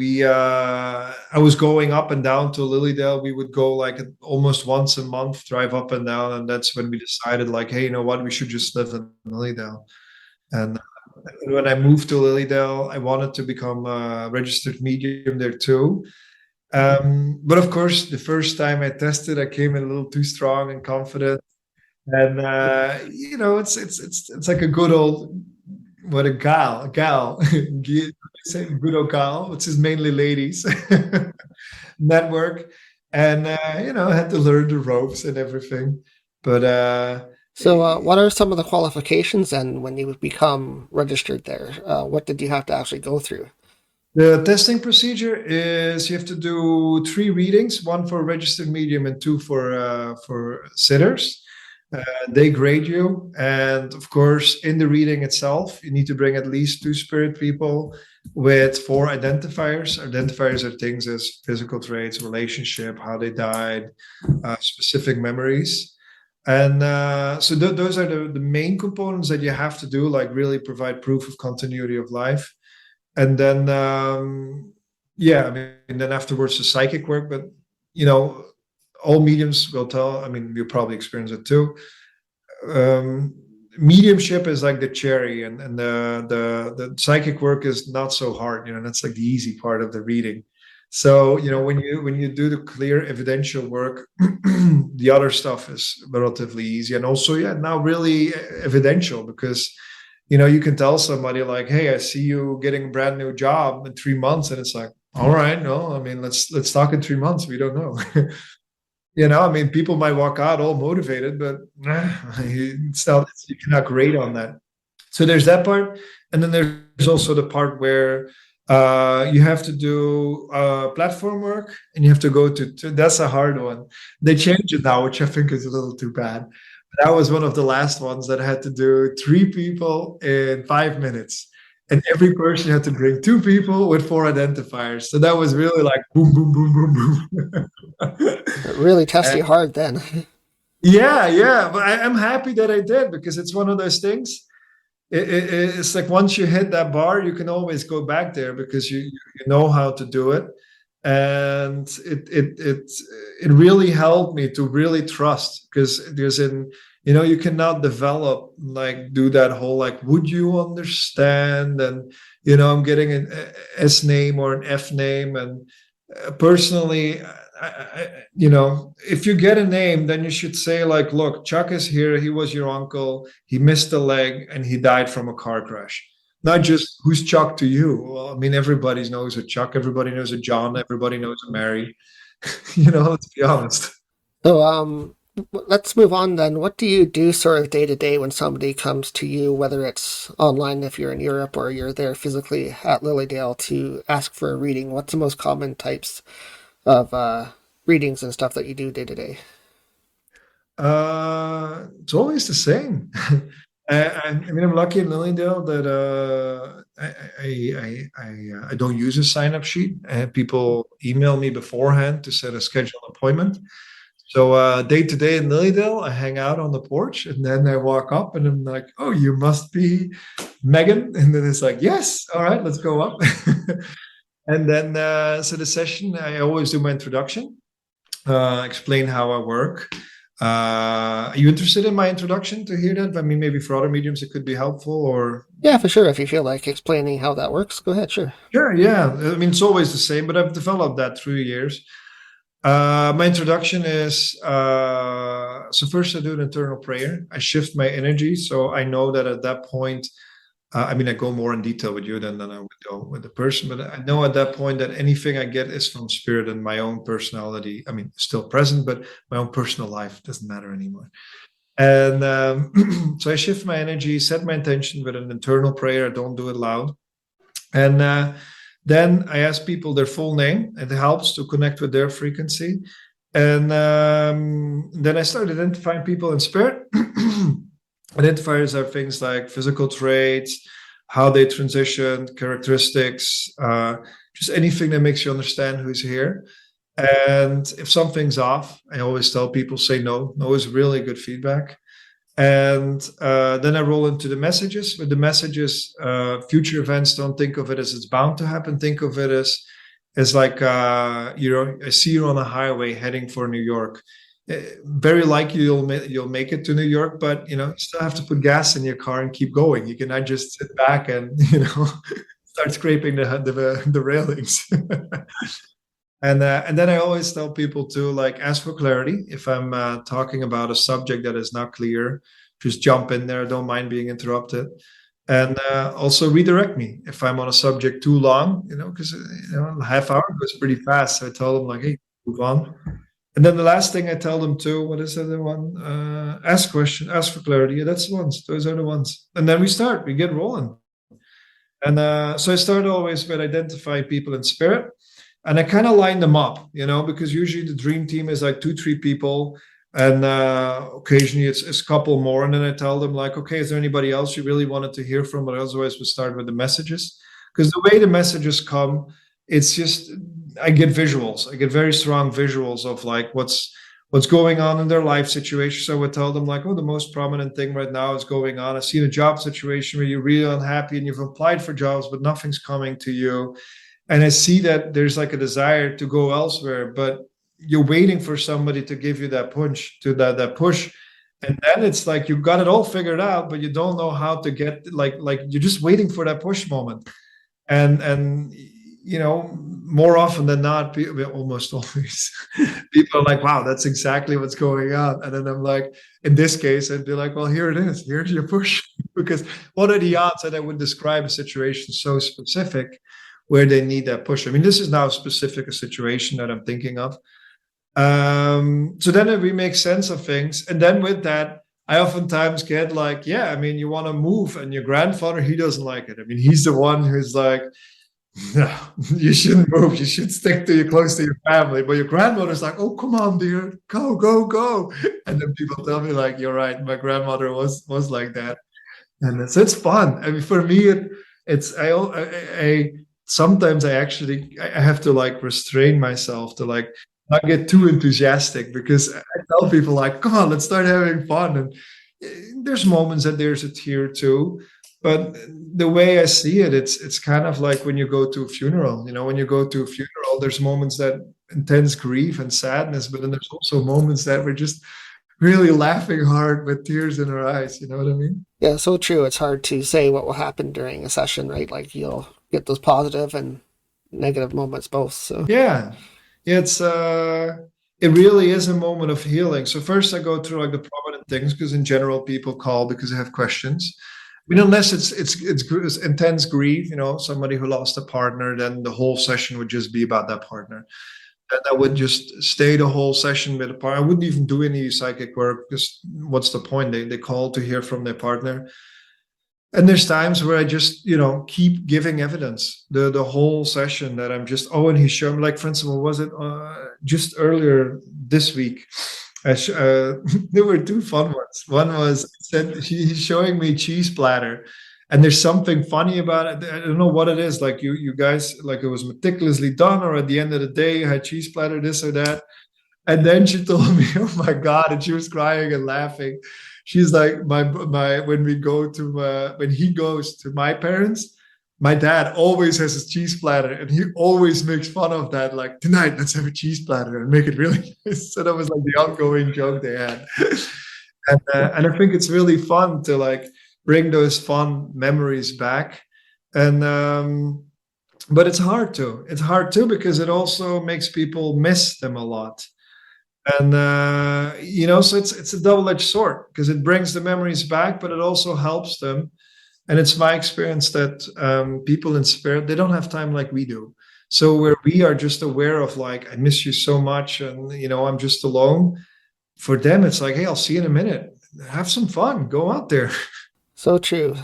Speaker 6: I was going up and down to Lilydale. We would go like almost once a month, drive up and down, and that's when we decided, like, hey, you know what? We should just live in Lilydale. And when I moved to Lilydale, I wanted to become a registered medium there too. But of course, the first time I tested, I came in a little too strong and confident. And it's like a good old gal. Say good old gal, which is mainly ladies network. And I had to learn the ropes and everything. But
Speaker 5: So what are some of the qualifications then when you become registered there? What did you have to actually go through?
Speaker 6: the testing procedure is you have to do 3 readings, 1 for a registered medium and 2 for sitters. They grade you, and of course, in the reading itself, you need to bring at least 2 spirit people with 4 identifiers. Identifiers are things as physical traits, relationship, how they died, specific memories. And so those are the main components that you have to do, like really provide proof of continuity of life. And then, then afterwards the psychic work. But, all mediums will tell, you probably experience it too. Mediumship is like the cherry, and the psychic work is not so hard. That's like the easy part of the reading. So, when you do the clear evidential work, the other stuff is relatively easy. And also, now really evidential, because you can tell somebody like, "Hey, I see you getting a brand new job in 3 months," and it's like, all right, no, let's talk in 3 months. We don't know. People might walk out all motivated, but it's not, you cannot grade on that. So there's that part. And then there's also the part where you have to do platform work, and you have to go to that's a hard one. They changed it now, which I think is a little too bad. That was one of the last ones that I had to do 3 people in 5 minutes. And every person had to bring 2 people with 4 identifiers. So that was really like boom, boom, boom, boom, boom.
Speaker 5: It really tests you hard then.
Speaker 6: Yeah. But I'm happy that I did, because it's one of those things. It's like once you hit that bar, you can always go back there because you know how to do it. And it really helped me to really trust, because you cannot develop, like, do that whole, like, would you understand? And I'm getting an S name or an F name. And personally, if you get a name, then you should say, like, look, Chuck is here. He was your uncle. He missed a leg and he died from a car crash. Not just who's Chuck to you. Well, I mean, everybody knows a Chuck. Everybody knows a John. Everybody knows a Mary. Let's be honest.
Speaker 5: So, let's move on then. What do you do sort of day to day when somebody comes to you, whether it's online if you're in Europe or you're there physically at Lilydale to ask for a reading? What's the most common types of readings and stuff that you do day to day?
Speaker 6: It's always the same. I'm lucky in Lilydale that I don't use a sign-up sheet. People email me beforehand to set a scheduled appointment. So day to day in Lilydale, I hang out on the porch, and then I walk up and I'm like, oh, you must be Megan. And then it's like, yes, all right, let's go up. And then, so the session, I always do my introduction, explain how I work. Are you interested in my introduction to hear that? I mean, maybe for other mediums it could be helpful, or...
Speaker 5: Yeah, for sure. If you feel like explaining how that works, go ahead, sure.
Speaker 6: Sure, yeah. I mean, it's always the same, but I've developed that through years. My introduction is, so first I do an internal prayer. I shift my energy, so I know that at that point, I go more in detail with you than I would go with the person, but I know at that point that anything I get is from spirit, and my own personality, still present, but my own personal life doesn't matter anymore. And so I shift my energy, set my intention with an internal prayer. I don't do it loud. And then I ask people their full name. It helps to connect with their frequency. And then I start identifying people in spirit. Identifiers are things like physical traits, how they transitioned, characteristics, just anything that makes you understand who's here. And if something's off, I always tell people, say no. No is really good feedback. And then I roll into the messages. With the messages, future events, don't think of it as it's bound to happen. Think of it as like, I see you on a highway heading for New York. Very likely you'll make it to New York, but you still have to put gas in your car and keep going. You cannot just sit back and start scraping the railings. And then I always tell people to, like, ask for clarity. If I'm talking about a subject that is not clear, just jump in there. Don't mind being interrupted. And also redirect me if I'm on a subject too long, because a half hour goes pretty fast. So I tell them, like, hey, move on. And then the last thing I tell them too, what is the other one? Ask question, ask for clarity. Yeah, that's the ones. Those are the ones. And then we get rolling. And so I start always with identifying people in spirit. And I kind of line them up, because usually the dream team is like 2-3 people. And occasionally it's a couple more. And then I tell them, like, okay, is there anybody else you really wanted to hear from? But otherwise we start with the messages. Because the way the messages come, it's just, I get visuals. I get very strong visuals of, like, what's going on in their life situation. So I would tell them, like, oh, the most prominent thing right now is going on. I see a job situation where you're really unhappy and you've applied for jobs, but nothing's coming to you. And I see that there's like a desire to go elsewhere, but you're waiting for somebody to give you that punch, to that push. And then it's like you got it all figured out, but you don't know how to get, like you're just waiting for that push moment. And more often than not, almost always, people are like, wow, that's exactly what's going on. And then I'm like, in this case, I'd be like, well, here it is. Here's your push. Because what are the odds that I would describe a situation so specific where they need that push? This is now specific a situation that I'm thinking of. So then we make sense of things. And then with that, I oftentimes get like, yeah, you want to move, and your grandfather, he doesn't like it. He's the one who's like, no, you shouldn't move. You should stick close to your family. But your grandmother's like, oh, come on, dear, go. And then people tell me, like, you're right. My grandmother was like that. And so it's fun. For me, I sometimes I have to like restrain myself to like not get too enthusiastic, because I tell people like, come on, let's start having fun. And there's moments that there's a tear too. But the way I see it, it's kind of like when you go to a funeral. When you go to a funeral, there's moments that intense grief and sadness, but then there's also moments that we're just really laughing hard with tears in our eyes. You know what I mean?
Speaker 5: Yeah, so true. It's hard to say what will happen during a session, right? Like you'll get those positive and negative moments both. So
Speaker 6: Yeah, it's it really is a moment of healing. So first I go through like the prominent things, because in general people call because they have questions. I mean, unless it's intense grief, somebody who lost a partner, then the whole session would just be about that partner. And I would just stay the whole session with a partner. I wouldn't even do any psychic work, because what's the point? They call to hear from their partner. And there's times where I just, keep giving evidence the whole session, that I'm just, and he's showing, like, for instance, what was it? Just earlier this week, there were two fun ones. One was, he's showing me cheese platter, and there's something funny about it. I don't know what it is. Like you guys, like it was meticulously done, or at the end of the day, you had cheese platter, this or that. And then she told me, "Oh my God!" and she was crying and laughing. She's like, my when he goes to my parents, my dad always has his cheese platter, and he always makes fun of that. Like, tonight, let's have a cheese platter and make it really nice. So that was like the ongoing joke they had. And I think it's really fun to like bring those fun memories back. And but it's hard to. It's hard too, because it also makes people miss them a lot. And so it's a double-edged sword, because it brings the memories back, but it also helps them. And it's my experience that people in spirit, they don't have time like we do. So where we are just aware of like, I miss you so much, and I'm just alone. For them, it's like, hey, I'll see you in a minute. Have some fun. Go out there.
Speaker 5: so true.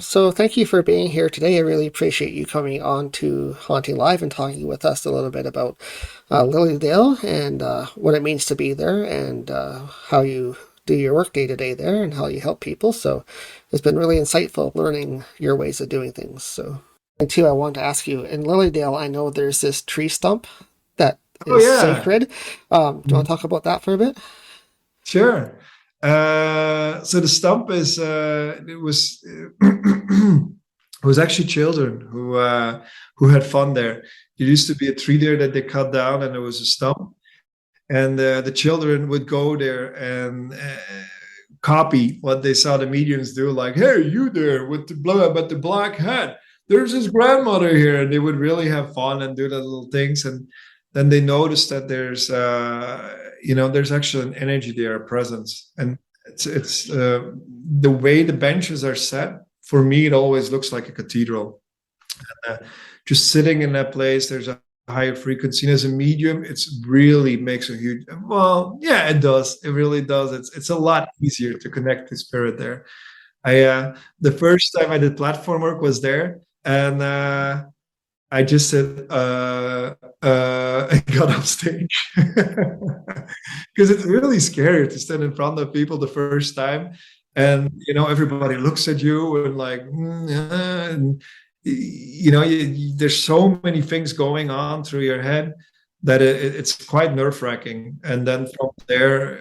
Speaker 5: So thank you for being here today. I really appreciate you coming on to Haunting Live and talking with us a little bit about Lilydale and what it means to be there, and how you do your work day to day there, and how you help people. So it's been really insightful learning your ways of doing things. So, and two, I wanted to ask you, in Lilydale, I know there's this tree stump that is sacred. Do you want to talk about that for a bit?
Speaker 6: Sure. So the stump is it was actually children who had fun there. There used to be a tree there that they cut down, and there was a stump, and the children would go there and copy what they saw the mediums do. Like, hey, you there with the black hat? There's his grandmother here, and they would really have fun and do the little things. And then they noticed that there's actually an energy there, a presence. And it's the way the benches are set, for me, it always looks like a cathedral. And, just sitting in that place, there's a higher frequency. And as a medium, it's really makes a huge, well, yeah, it does. It really does. It's a lot easier to connect to spirit there. The first time I did platform work was there, and I just said, I got off stage, because it's really scary to stand in front of people the first time, and everybody looks at you and like, and there's so many things going on through your head that it's quite nerve-wracking. And then from there,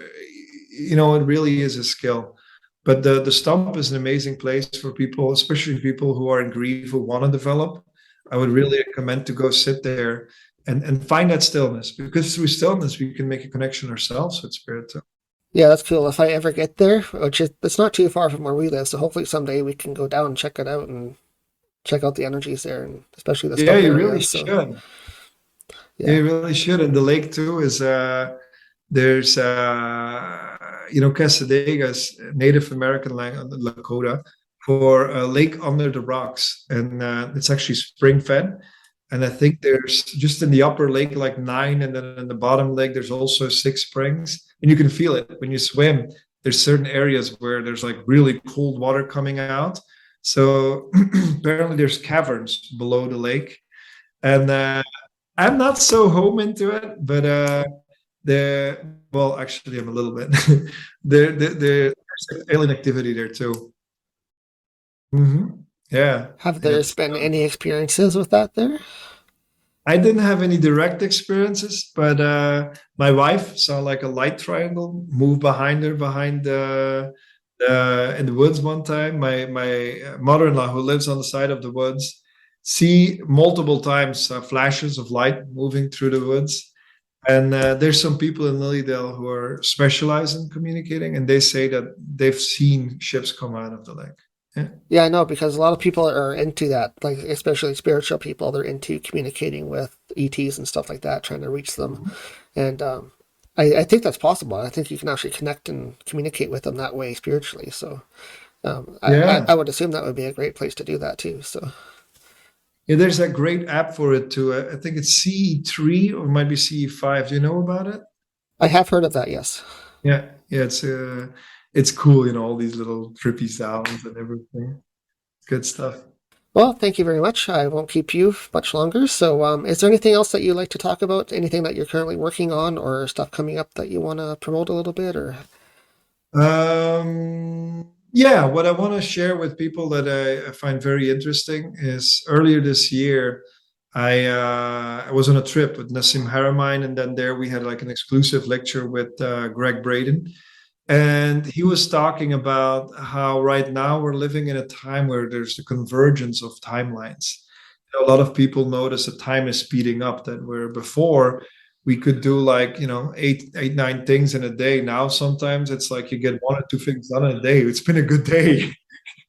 Speaker 6: it really is a skill. But the stump is an amazing place for people, especially people who are in grief, who want to develop. I would really recommend to go sit there and find that stillness, because through stillness we can make a connection ourselves with spirit too.
Speaker 5: Yeah, that's cool. If I ever get there, which it's not too far from where we live, so hopefully someday we can go down and check it out and check out the energies there, and especially the stuff.
Speaker 6: Yeah, you really should. Yeah, you really should. And the lake too is there's Casadega's Native American Lakota for a lake under the rocks, and it's actually spring fed. And I think there's just in the upper lake like 9, and then in the bottom lake there's also 6 springs, and you can feel it when you swim. There's certain areas where there's like really cold water coming out. So apparently there's caverns below the lake, and I'm not so home into it, but actually I'm a little bit. There's alien activity there too. Mm-hmm. Yeah.
Speaker 5: Have there been any experiences with that there?
Speaker 6: I didn't have any direct experiences, but my wife saw like a light triangle move behind her, in the woods one time. My mother-in-law, who lives on the side of the woods, see multiple times flashes of light moving through the woods. And there's some people in Lilydale who are specialized in communicating, and they say that they've seen ships come out of the lake. Yeah.
Speaker 5: Yeah, I know, because a lot of people are into that, like especially spiritual people. They're into communicating with ETs and stuff like that, trying to reach them. And I think that's possible. I think you can actually connect and communicate with them that way spiritually. So
Speaker 6: Yeah.
Speaker 5: I would assume that would be a great place to do that too. So
Speaker 6: Yeah, there's a great app for it too. I think it's CE3 or might be CE5. Do you know about it?
Speaker 5: I have heard of that, yes.
Speaker 6: Yeah, yeah, it's cool, all these little trippy sounds and everything. Good stuff.
Speaker 5: Well, thank you very much. I won't keep you much longer. So is there anything else that you'd like to talk about? Anything that you're currently working on or stuff coming up that you want to promote a little bit? Or
Speaker 6: Yeah, what I want to share with people that I find very interesting is earlier this year, I was on a trip with Nassim Haramein, and then there we had like an exclusive lecture with Greg Braden. And he was talking about how right now we're living in a time where there's the convergence of timelines. A lot of people notice that time is speeding up, that where before we could do like, eight, 9 things in a day. Now sometimes it's like you get 1 or 2 things done in a day. It's been a good day.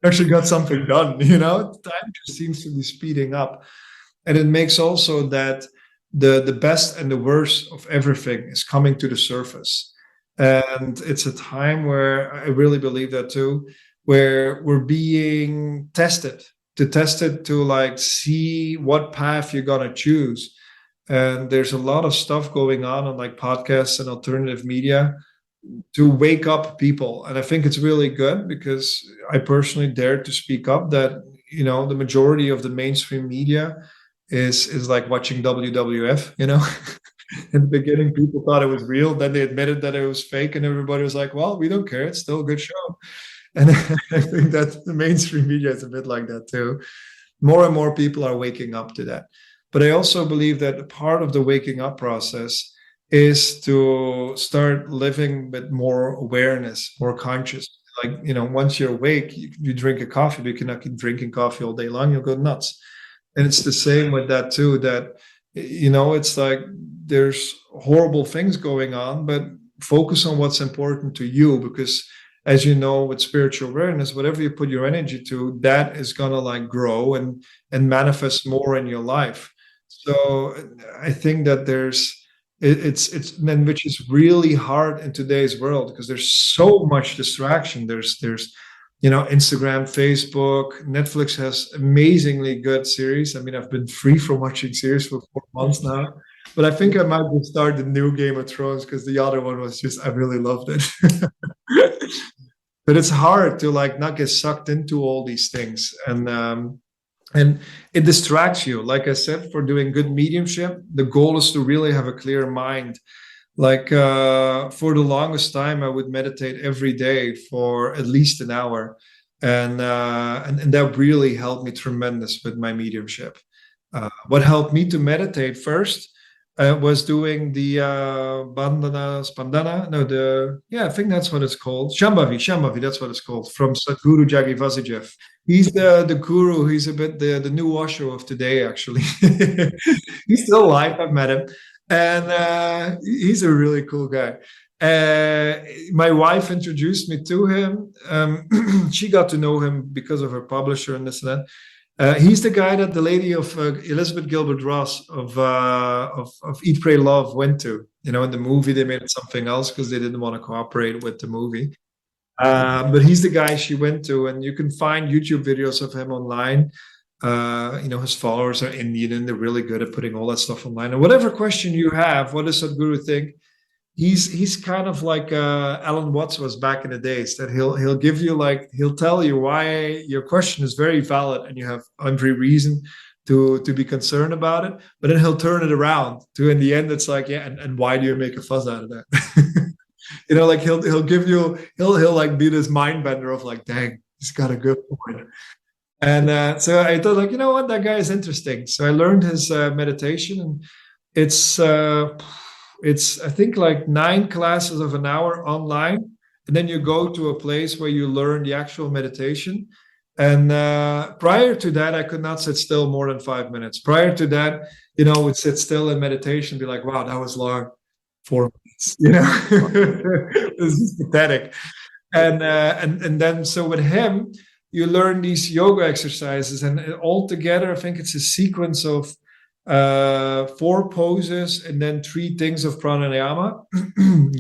Speaker 6: Actually got something done, time just seems to be speeding up. And it makes also that the best and the worst of everything is coming to the surface. And it's a time where I really believe that too, where we're being tested to like see what path you're gonna choose. And there's a lot of stuff going on like podcasts and alternative media to wake up people. And I think it's really good because I personally dared to speak up that, the majority of the mainstream media is like watching WWF, In the beginning, people thought it was real. Then they admitted that it was fake, and everybody was like, well, we don't care. It's still a good show. And I think that the mainstream media is a bit like that too. More and more people are waking up to that. But I also believe that part of the waking up process is to start living with more awareness, more conscious. Like, once you're awake, you drink a coffee, but you cannot keep drinking coffee all day long. You'll go nuts. And it's the same with that too, that, it's like there's horrible things going on, but focus on what's important to you, because as you know, with spiritual awareness, whatever you put your energy to, that is going to like grow and manifest more in your life. So I think that it's which is really hard in today's world because there's so much distraction. There's Instagram, Facebook, Netflix has amazingly good series. I mean, I've been free from watching series for 4 months now, but I think I might just start the new Game of Thrones because the other one was I really loved it. But it's hard to like not get sucked into all these things, and it distracts you. Like I said, for doing good mediumship, the goal is to really have a clear mind. Like for the longest time, I would meditate every day for at least an hour, and that really helped me tremendous with my mediumship. What helped me to meditate first was doing the Spandana. No, I think that's what it's called. Shambhavi, that's what it's called, from Sadhguru Jagi Vasudev. He's the guru. He's a bit the new Osho of today, actually. He's still alive. I've met him. And he's a really cool guy. My wife introduced me to him. She got to know him because of her publisher and this and that. He's the guy that the lady of Elizabeth Gilbert Ross of Eat, Pray, Love went to. In the movie they made something else because they didn't want to cooperate with the movie. But he's the guy she went to, and you can find YouTube videos of him online. His followers are Indian and they're really good at putting all that stuff online. And whatever question you have, what does Sadhguru think? He's kind of like Alan Watts was back in the days, that he'll give you he'll tell you why your question is very valid and you have every reason to be concerned about it. But then he'll turn it around to, in the end, it's like, yeah, and why do you make a fuss out of that? he'll give you, he'll like be this mind bender of like, dang, he's got a good point. And so I thought, like, you know what, that guy is interesting. So I learned his meditation, and it's I think like 9 classes of an hour online, and then you go to a place where you learn the actual meditation. And prior to that, I could not sit still more than 5 minutes. Prior to that, would sit still in meditation, be like, wow, that was long. 4 minutes, this is pathetic. And then so with him, you learn these yoga exercises, and altogether, I think it's a sequence of 4 poses and then 3 things of pranayama,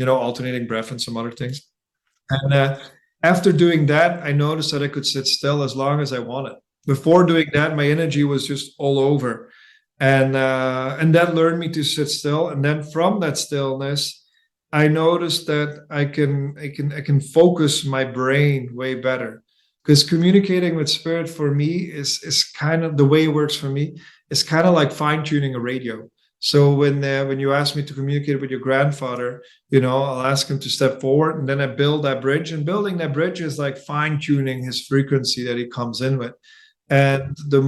Speaker 6: alternating breath and some other things. And after doing that, I noticed that I could sit still as long as I wanted. Before doing that, my energy was just all over, and that learned me to sit still. And then from that stillness, I noticed that I can focus my brain way better, because communicating with spirit for me is kind of the way it works for me. It's kind of like fine tuning a radio. So when you ask me to communicate with your grandfather, I'll ask him to step forward, and then I build that bridge. And building that bridge is like fine tuning his frequency that he comes in with. And the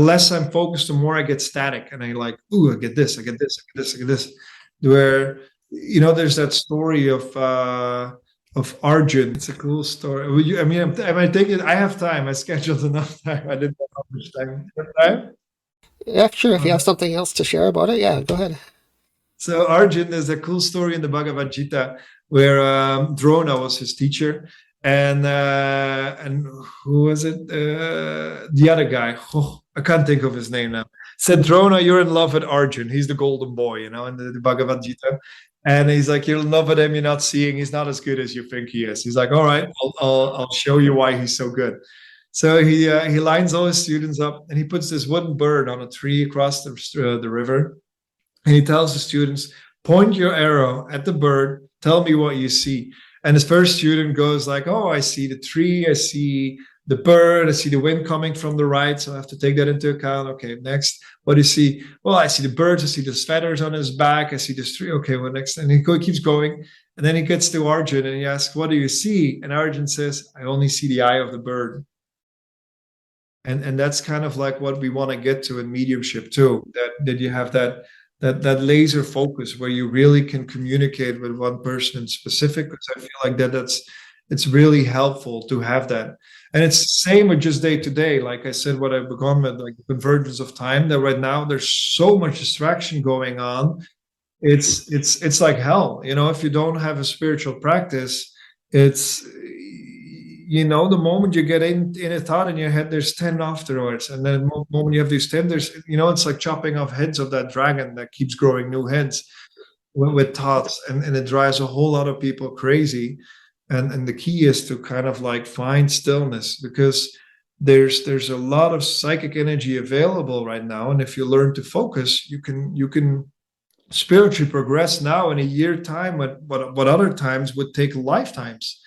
Speaker 6: less I'm focused, the more I get static, and I like, ooh, I get this, I get this, I get this, I get this. Where there's that story of Arjun. It's a cool story. I think I have time. I scheduled enough time. I didn't know how much time. You have time?
Speaker 5: Yeah, sure. If you have something else to share about it, yeah, go ahead.
Speaker 6: So Arjun, there's a cool story in the Bhagavad Gita where Drona was his teacher, and who was it? The other guy. Oh, I can't think of his name now. Said, Drona, you're in love with Arjun. He's the golden boy, in the Bhagavad Gita. And he's like, you're in love with him. You're not seeing. He's not as good as you think he is. He's like, all right, I'll show you why he's so good. So he lines all his students up, and he puts this wooden bird on a tree across the river. And he tells the students, point your arrow at the bird. Tell me what you see. And his first student goes like, oh, I see the tree. I see the bird. I see the wind coming from the right. So I have to take that into account. Okay, next. What do you see? Well, I see the birds. I see the feathers on his back. I see this tree. Okay, well, next. And he keeps going. And then he gets to Arjun, and he asks, what do you see? And Arjun says, I only see the eye of the bird. And that's kind of like what we want to get to in mediumship too, that you have that laser focus where you really can communicate with one person in specific, because I feel like it's really helpful to have that. And it's the same with just day to day. Like I said, what I've become at, like, the convergence of time, that right now there's so much distraction going on. It's like hell. If you don't have a spiritual practice, it's the moment you get in a thought in your head, there's 10 afterwards. And then the moment you have these 10, there's, it's like chopping off heads of that dragon that keeps growing new heads with thoughts. And it drives a whole lot of people crazy. And the key is to kind of like find stillness, because there's a lot of psychic energy available right now. And if you learn to focus, you can spiritually progress now in a year time, what other times would take lifetimes.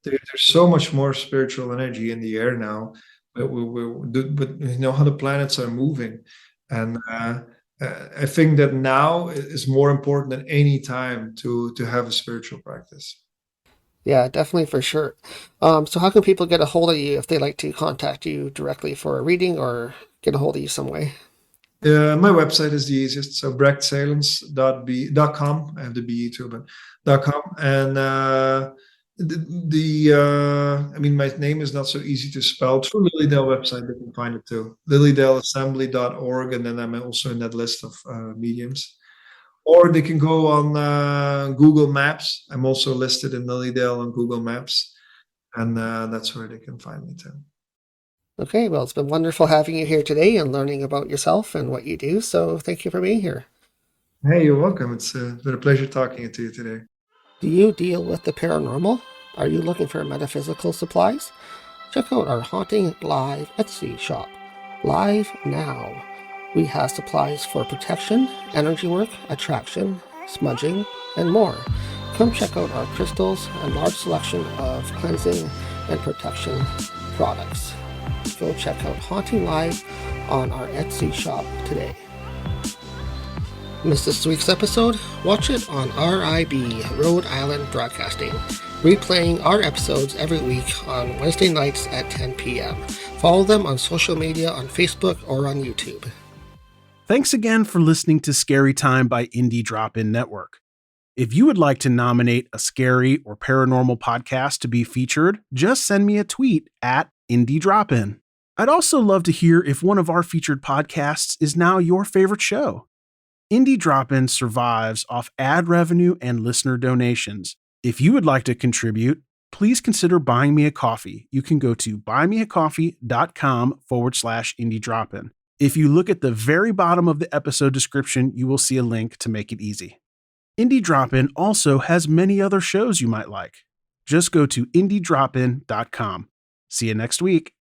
Speaker 6: There's so much more spiritual energy in the air now, but how the planets are moving. And I think that now is more important than any time to have a spiritual practice.
Speaker 5: Yeah, definitely, for sure. So how can people get a hold of you if they'd like to contact you directly for a reading or get a hold of you some way?
Speaker 6: My website is the easiest. So brechtsaelens.com. I have the BE too, but .com. And my name is not so easy to spell. Through Lilydale website, they can find it too. LilydaleAssembly.org, and then I'm also in that list of mediums. Or they can go on Google Maps. I'm also listed in Lilydale on Google Maps, and that's where they can find me too.
Speaker 5: Okay, well, it's been wonderful having you here today and learning about yourself and what you do. So thank you for being here.
Speaker 6: Hey, you're welcome. It's been a pleasure talking to you today.
Speaker 5: Do you deal with the paranormal? Are you looking for metaphysical supplies? Check out our HauntingLive Etsy shop. Live now. We have supplies for protection, energy work, attraction, smudging, and more. Come check out our crystals and large selection of cleansing and protection products. Go check out HauntingLive on our Etsy shop today. Miss this week's episode? Watch it on RIB, Rhode Island Broadcasting, replaying our episodes every week on Wednesday nights at 10 p.m. Follow them on social media on Facebook or on YouTube.
Speaker 1: Thanks again for listening to Scary Time by Indie Drop-In Network. If you would like to nominate a scary or paranormal podcast to be featured, just send me a tweet at Indie Drop-In. I'd also love to hear if one of our featured podcasts is now your favorite show. Indie Drop-In survives off ad revenue and listener donations. If you would like to contribute, please consider buying me a coffee. You can go to buymeacoffee.com/Indie Drop-In. If you look at the very bottom of the episode description, you will see a link to make it easy. Indie Drop-In also has many other shows you might like. Just go to indiedropin.com. See you next week.